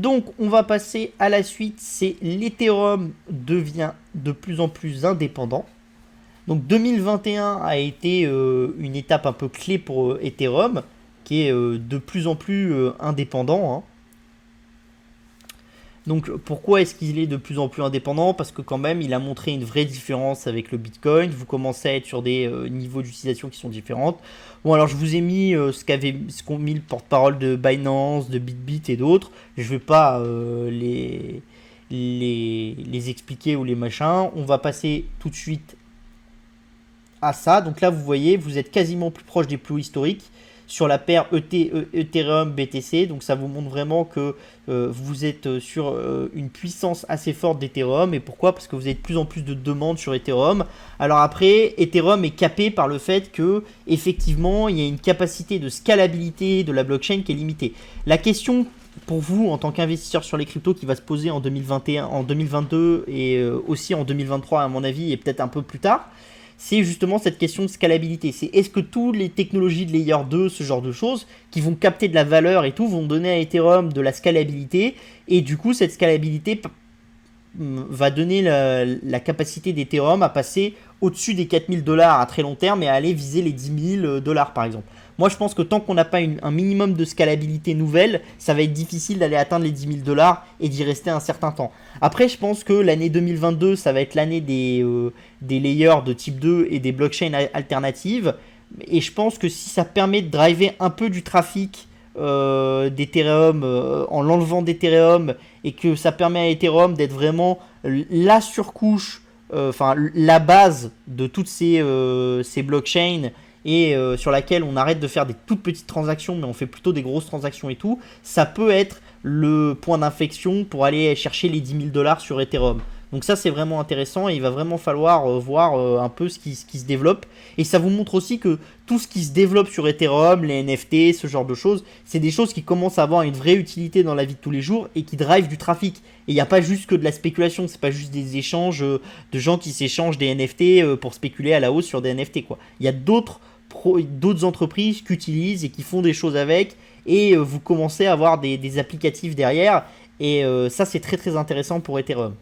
Donc on va passer à la suite, c'est l'Ethereum devient de plus en plus indépendant. Donc 2021 a été une étape un peu clé pour Ethereum, qui est de plus en plus indépendant, hein. Donc pourquoi est-ce qu'il est de plus en plus indépendant? Parce que quand même il a montré une vraie différence avec le Bitcoin. Vous commencez à être sur des niveaux d'utilisation qui sont différents. Bon, alors je vous ai mis ce qu'ont mis le porte-parole de Binance, de Bitbit et d'autres. Je ne vais pas les expliquer ou les machins. On va passer tout de suite à ça. Donc là vous voyez, vous êtes quasiment plus proche des plus hauts historiques sur la paire Ethereum BTC. Donc ça vous montre vraiment que vous êtes sur une puissance assez forte d'Ethereum. Et pourquoi? Parce que vous avez de plus en plus de demandes sur Ethereum. Alors après, Ethereum est capé par le fait que effectivement il y a une capacité de scalabilité de la blockchain qui est limitée. La question pour vous en tant qu'investisseur sur les cryptos qui va se poser en 2021, en 2022 et aussi en 2023 à mon avis et peut-être un peu plus tard, c'est justement cette question de scalabilité. C'est est-ce que toutes les technologies de Layer 2, ce genre de choses, qui vont capter de la valeur et tout, vont donner à Ethereum de la scalabilité, et du coup cette scalabilité va donner la capacité d'Ethereum à passer au-dessus des 4 000 $ à très long terme et à aller viser les 10 000 $ par exemple. Moi je pense que tant qu'on n'a pas un minimum de scalabilité nouvelle, ça va être difficile d'aller atteindre les 10 000 $ et d'y rester un certain temps. Après je pense que l'année 2022 ça va être l'année des layers de type 2 et des blockchains alternatives. Et je pense que si ça permet de driver un peu du trafic d'Ethereum en l'enlevant d'Ethereum et que ça permet à Ethereum d'être vraiment la surcouche, enfin la base de toutes ces blockchains et sur laquelle on arrête de faire des toutes petites transactions mais on fait plutôt des grosses transactions et tout, ça peut être le point d'inflexion pour aller chercher les 10 000 $ sur Ethereum. Donc ça c'est vraiment intéressant et il va vraiment falloir voir un peu ce qui se développe. Et ça vous montre aussi que tout ce qui se développe sur Ethereum, les NFT, ce genre de choses, c'est des choses qui commencent à avoir une vraie utilité dans la vie de tous les jours et qui drivent du trafic. Et il n'y a pas juste que de la spéculation, c'est pas juste des échanges de gens qui s'échangent des NFT pour spéculer à la hausse sur des NFT, quoi. Il y a d'autres entreprises qui utilisent et qui font des choses avec et vous commencez à avoir des applicatifs derrière et ça c'est très très intéressant pour Ethereum.